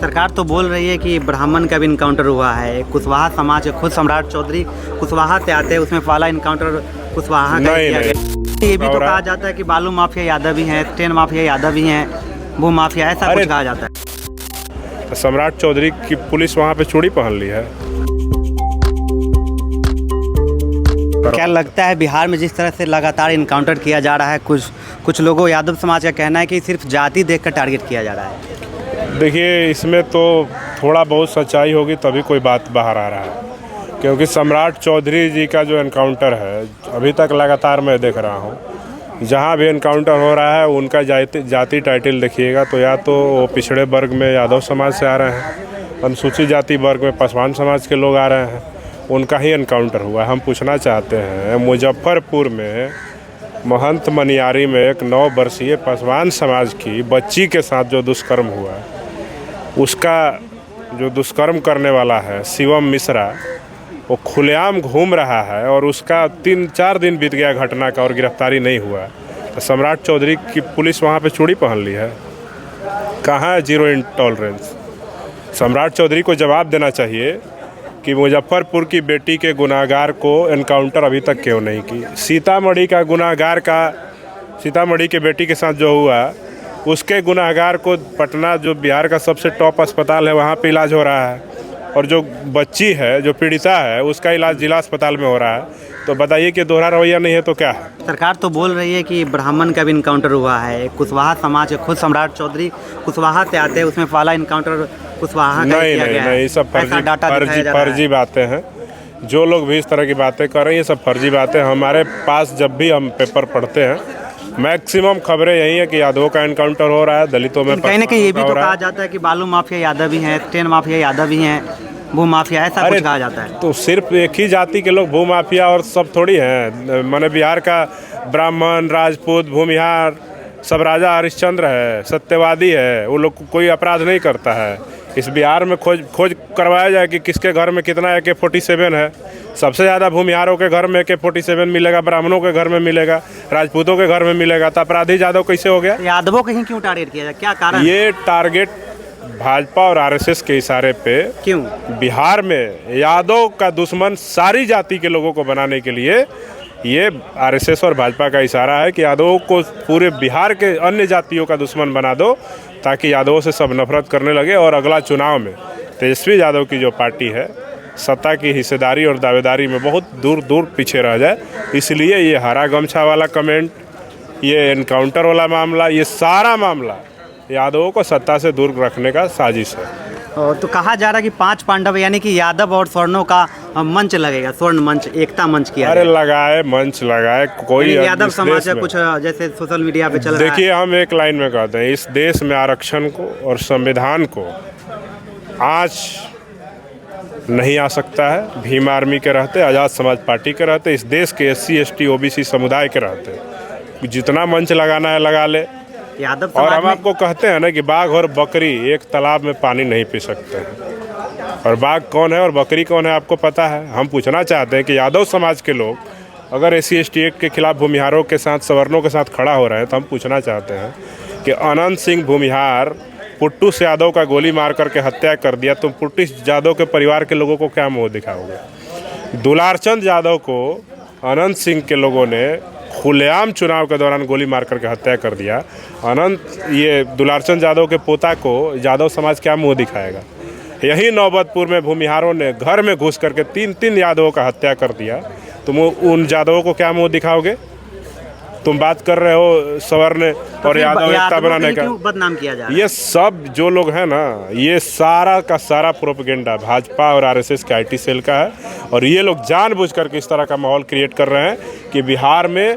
सरकार तो बोल रही है कि ब्राह्मण का भी इनकाउंटर हुआ है। कुशवाहा समाज खुद सम्राट चौधरी कुशवाहा से आते हैं, उसमें पहला इनकाउंटर कुशवाहा का किया गया। ये भी तो कहा जाता है कि बालू माफिया यादव भी हैं, ट्रेन माफिया यादव भी हैं, भू माफिया, ऐसा कुछ कहा जाता है। सम्राट चौधरी की पुलिस वहाँ पे चूड़ी पहन ली है। क्या लगता है बिहार में जिस तरह से लगातार इनकाउंटर किया जा रहा है, कुछ लोगों, यादव समाज का कहना है कि सिर्फ जाति देखकर टारगेट किया जा रहा है। देखिए, इसमें तो थोड़ा बहुत सच्चाई होगी तभी कोई बात बाहर आ रहा है, क्योंकि सम्राट चौधरी जी का जो एनकाउंटर है अभी तक लगातार मैं देख रहा हूँ, जहाँ भी एनकाउंटर हो रहा है उनका जाति टाइटल देखिएगा तो या तो वो पिछड़े वर्ग में यादव समाज से आ रहे हैं, अनुसूचित जाति वर्ग में पासवान समाज के लोग आ रहे हैं, उनका ही एनकाउंटर हुआ है। हम पूछना चाहते हैं, मुजफ्फरपुर में महंत मनियारी में एक 9 वर्षीय पासवान समाज की बच्ची के साथ जो दुष्कर्म हुआ है, उसका जो दुष्कर्म करने वाला है शिवम मिश्रा, वो खुलेआम घूम रहा है और उसका 3-4 दिन बीत गया घटना का और गिरफ्तारी नहीं हुआ। तो सम्राट चौधरी की पुलिस वहाँ पे चूड़ी पहन ली है। कहाँ है जीरो इंटॉलरेंस? सम्राट चौधरी को जवाब देना चाहिए कि मुजफ्फरपुर की बेटी के गुनाहगार को एनकाउंटर अभी तक क्यों नहीं की। सीतामढ़ी का गुनाहगार का, सीतामढ़ी के बेटी के साथ जो हुआ, उसके गुनाहगार को पटना जो बिहार का सबसे टॉप अस्पताल है वहाँ पे इलाज हो रहा है, और जो बच्ची है, जो पीड़िता है, उसका इलाज जिला अस्पताल में हो रहा है। तो बताइए कि दोहरा रवैया नहीं है तो क्या है? सरकार तो बोल रही है कि ब्राह्मण का भी इनकाउंटर हुआ है। कुशवाहा समाज खुद सम्राट चौधरी कुशवाहा से आते हैं, उसमें पहला इनकाउंटर कुशवाहा का किया गया है। नहीं, सब फर्जी बातें हैं। जो लोग भी इस तरह की बातें कर रहे हैं, ये सब फर्जी बातें। हमारे पास जब भी हम पेपर पढ़ते हैं, मैक्सिमम खबरें यही है कि यादवों का एनकाउंटर हो रहा है, दलितों में कहीं ना कहीं ये भी तो कहा जाता है कि बालू माफिया यादव भी हैं, ट्रेन माफिया यादव भी हैं, भू माफिया, ऐसा कुछ कहा जाता है। तो सिर्फ एक ही जाति के लोग भू माफिया और सब थोड़ी हैं। माने बिहार का ब्राह्मण, राजपूत, भूमिहार सब राजा हरिश्चंद्र है, सत्यवादी है, वो लोग कोई अपराध नहीं करता है। इस बिहार में खोज करवाया जाए कि किसके घर में कितना AK-47 है। सबसे ज़्यादा भूमिहारों के घर में AK-47 मिलेगा, ब्राह्मणों के घर में मिलेगा, राजपूतों के घर में मिलेगा। तो अपराधी यादव कैसे हो गया? यादवों कहीं क्यों टारगेट किया जाए, क्या कारण? ये टारगेट भाजपा और RSS के इशारे पे क्यों बिहार में यादव का दुश्मन सारी जाति के लोगों को बनाने के लिए ये RSS और भाजपा का इशारा है कि यादवों को पूरे बिहार के अन्य जातियों का दुश्मन बना दो, ताकि यादवों से सब नफरत करने लगे और अगला चुनाव में तेजस्वी यादव की जो पार्टी है सत्ता की हिस्सेदारी और दावेदारी में बहुत दूर दूर पीछे रह जाए। इसलिए ये हरा गमछा वाला कमेंट, ये एनकाउंटर वाला मामला, ये सारा मामला यादवों को सत्ता से दूर रखने का साजिश है। तो कहा जा रहा है कि 5 पांडव यानी कि यादव और स्वर्णों का मंच लगेगा, स्वर्ण मंच, एकता मंच किया। अरे लगाए, मंच लगाए, कोई यादव समाज का कुछ जैसे सोशल मीडिया पे चल रहा है। देखिए, हम एक लाइन में कहते हैं, इस देश में आरक्षण को और संविधान को आज नहीं आ सकता है। भीम आर्मी के रहते, आज़ाद समाज पार्टी के रहते, इस देश के SC ST OBC समुदाय के रहते, जितना मंच लगाना है लगा ले। यादव और हम आपको कहते हैं ना कि बाघ और बकरी एक तालाब में पानी नहीं पी सकते हैं, और बाघ कौन है और बकरी कौन है आपको पता है। हम पूछना चाहते हैं कि यादव समाज के लोग अगर SC ST एक्ट के खिलाफ भूमिहारों के साथ, सवर्णों के साथ खड़ा हो रहे हैं, तो हम पूछना चाहते हैं कि अनंत सिंह भूमिहार पुट्टू से यादव का गोली मार करके हत्या कर दिया, तुम पुट्टू यादव के परिवार के लोगों को क्या मुँह दिखाओगे? दुलारचंद यादव को अनंत सिंह के लोगों ने खुलेआम चुनाव के दौरान गोली मार करके हत्या कर दिया। ये दुलारचंद यादव के पोता को यादव समाज क्या मुंह दिखाएगा? यही नौबतपुर में भूमिहारों ने घर में घुस करके 3 यादवों का हत्या कर दिया। तुम उन यादवों को क्या मुंह दिखाओगे? तुम बात कर रहे हो सवर्ण और यादव एकता बनाने का, बदनाम किया जा रहा है। ये सब जो लोग हैं ना, ये सारा का सारा प्रोपेगेंडा भाजपा और RSS के IT सेल का है, और ये लोग जानबूझ करके इस तरह का माहौल क्रिएट कर रहे हैं कि बिहार में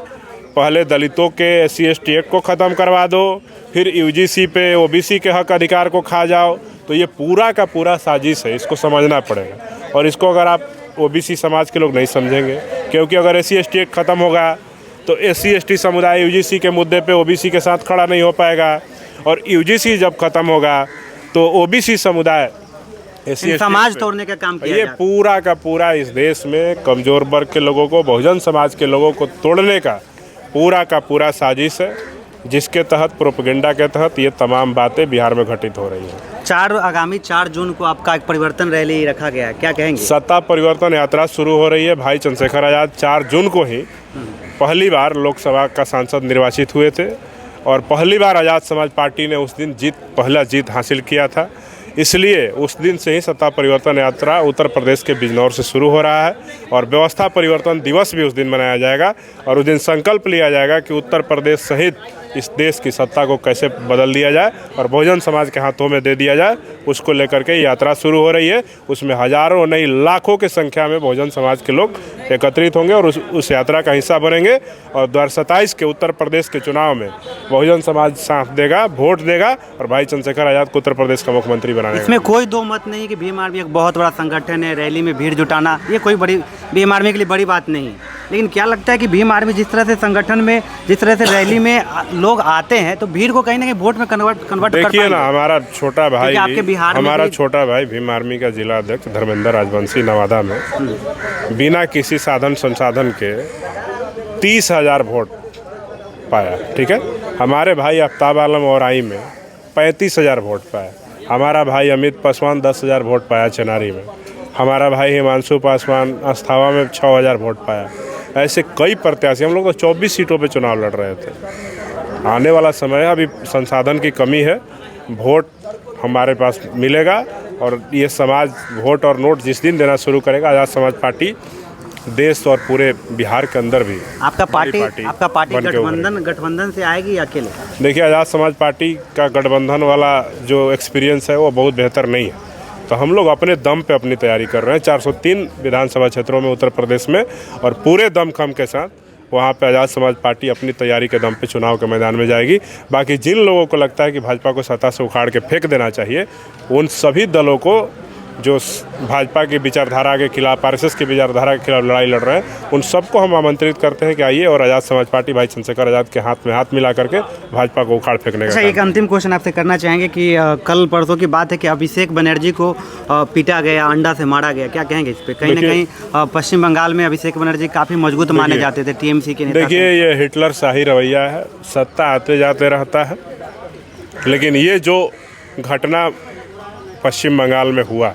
पहले दलितों के SC ST एक्ट को ख़त्म करवा दो, फिर UGC पे OBC के हक अधिकार को खा जाओ। तो ये पूरा का पूरा साजिश है, इसको समझना पड़ेगा। और इसको अगर आप OBC समाज के लोग नहीं समझेंगे, क्योंकि अगर SC ST एक्ट ख़त्म होगा तो SC ST समुदाय UGC के मुद्दे पे OBC के साथ खड़ा नहीं हो पाएगा, और UGC जब खत्म होगा तो OBC समुदाय समाज तोड़ने का काम किया। ये पूरा का पूरा इस देश में कमजोर वर्ग के लोगों को, बहुजन समाज के लोगों को तोड़ने का पूरा साजिश है, जिसके तहत, प्रोपेगेंडा के तहत ये तमाम बातें बिहार में घटित हो रही हैं। आगामी 4 जून को आपका एक परिवर्तन रैली रखा गया है, क्या कहेंगे? सत्ता परिवर्तन यात्रा शुरू हो रही है। भाई चंद्रशेखर आज़ाद 4 जून को ही पहली बार लोकसभा का सांसद निर्वाचित हुए थे और पहली बार आज़ाद समाज पार्टी ने उस दिन पहला जीत हासिल किया था। इसलिए उस दिन से ही सत्ता परिवर्तन यात्रा उत्तर प्रदेश के बिजनौर से शुरू हो रहा है और व्यवस्था परिवर्तन दिवस भी उस दिन मनाया जाएगा और उस दिन संकल्प लिया जाएगा कि उत्तर प्रदेश सहित इस देश की सत्ता को कैसे बदल दिया जाए और बहुजन समाज के हाथों में दे दिया जाए, उसको लेकर के यात्रा शुरू हो रही है। उसमें हजारों नहीं लाखों की संख्या में बहुजन समाज के लोग एकत्रित होंगे और उस यात्रा का हिस्सा बनेंगे और 2027 के उत्तर प्रदेश के चुनाव में बहुजन समाज साथ देगा, वोट देगा और भाई चंद्रशेखर आज़ाद को उत्तर प्रदेश का मुख्यमंत्री बनाएगा। इसमें कोई दो मत नहीं कि भीम आर्मी एक बहुत बड़ा संगठन है, रैली में भीड़ जुटाना ये कोई बड़ी भीम आर्मी के लिए बड़ी बात नहीं है। लेकिन क्या लगता है कि भीम आर्मी जिस तरह से संगठन में, जिस तरह से रैली में लोग आते हैं तो भीड़ को कहीं ना कहीं वोट में कन्वर्ट कर पाएंगे? देखिए ना, हमारा छोटा भाई, आपके बिहार में हमारा छोटा भाई भीम आर्मी का जिला अध्यक्ष धर्मेंद्र राजवंशी नवादा में बिना किसी साधन संसाधन के 30,000 वोट पाया। ठीक है, हमारे भाई आफ्ताब आलम और आई में 35,000 वोट पाया। हमारा भाई अमित पासवान 10,000 वोट पाया चेनारी में। हमारा भाई हिमांशु पासवान अस्थावा में 6,000 वोट पाया। ऐसे कई प्रत्याशी, हम लोग तो 24 सीटों पे चुनाव लड़ रहे थे। आने वाला समय, अभी संसाधन की कमी है, वोट हमारे पास मिलेगा और ये समाज वोट और नोट जिस दिन देना शुरू करेगा, आज़ाद समाज पार्टी देश और पूरे बिहार के अंदर भी आपका पार्टी गठबंधन से आएगी या अकेले? देखिए, आज़ाद समाज पार्टी का गठबंधन वाला जो एक्सपीरियंस है वो बहुत बेहतर नहीं है, तो हम लोग अपने दम पे अपनी तैयारी कर रहे हैं 403 विधानसभा क्षेत्रों में उत्तर प्रदेश में और पूरे दमखम के साथ वहाँ पे आज़ाद समाज पार्टी अपनी तैयारी के दम पे चुनाव के मैदान में जाएगी। बाकी जिन लोगों को लगता है कि भाजपा को सत्ता से उखाड़ के फेंक देना चाहिए, उन सभी दलों को जो भाजपा की विचारधारा के खिलाफ, आरएसएस की विचारधारा के खिलाफ लड़ाई लड़ रहे हैं, उन सबको हम आमंत्रित करते हैं कि आइए और आज़ाद समाज पार्टी भाई चंद्रशेखर आज़ाद के हाथ में हाथ मिला करके भाजपा को उखाड़ फेंकने का। एक अंतिम क्वेश्चन आपसे करना चाहेंगे कि कल परसों की बात है कि अभिषेक बनर्जी को पीटा गया, अंडा से मारा गया, क्या कहेंगे इस पर? कहीं ना कहीं पश्चिम बंगाल में अभिषेक बनर्जी काफ़ी मजबूत माने जाते थे टीएमसी के नेता। देखिए, ये हिटलर शाही रवैया है, सत्ता आते जाते रहता है, लेकिन ये जो घटना पश्चिम बंगाल में हुआ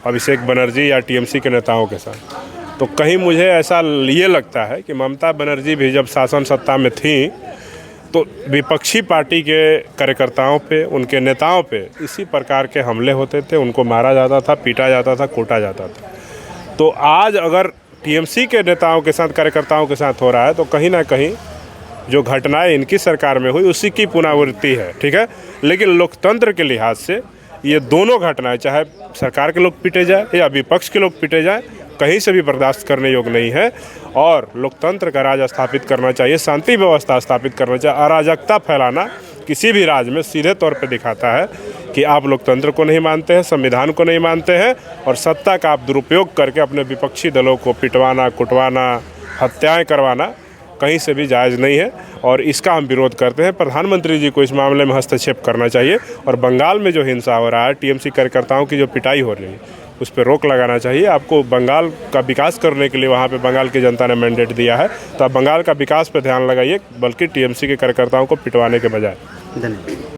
अभिषेक बनर्जी या टीएमसी के नेताओं के साथ, तो कहीं मुझे ऐसा ये लगता है कि ममता बनर्जी भी जब शासन सत्ता में थी तो विपक्षी पार्टी के कार्यकर्ताओं पे, उनके नेताओं पे इसी प्रकार के हमले होते थे, उनको मारा जाता था, पीटा जाता था, कूटा जाता था। तो आज अगर टीएमसी के नेताओं के साथ, कार्यकर्ताओं के साथ हो रहा है तो कहीं ना कहीं जो घटनाएं इनकी सरकार में हुई उसी की पुनरावृत्ति है। ठीक है, लेकिन लोकतंत्र के लिहाज से ये दोनों घटनाएं, चाहे सरकार के लोग पीटे जाए या विपक्ष के लोग पीटे जाए, कहीं से भी बर्दाश्त करने योग्य नहीं है और लोकतंत्र का राज स्थापित करना चाहिए, शांति व्यवस्था स्थापित करना चाहिए। अराजकता फैलाना किसी भी राज्य में सीधे तौर पे दिखाता है कि आप लोकतंत्र को नहीं मानते हैं, संविधान को नहीं मानते हैं और सत्ता का आप दुरुपयोग करके अपने विपक्षी दलों को पिटवाना, कुटवाना, हत्याएँ करवाना कहीं से भी जायज़ नहीं है और इसका हम विरोध करते हैं। प्रधानमंत्री जी को इस मामले में हस्तक्षेप करना चाहिए और बंगाल में जो हिंसा हो रहा है, टीएमसी कार्यकर्ताओं की जो पिटाई हो रही है, उस पर रोक लगाना चाहिए। आपको बंगाल का विकास करने के लिए वहाँ पे बंगाल की जनता ने मैंडेट दिया है, तो आप बंगाल का विकास पर ध्यान लगाइए, बल्कि टीएमसी के कार्यकर्ताओं को पिटवाने के बजाय। धन्यवाद।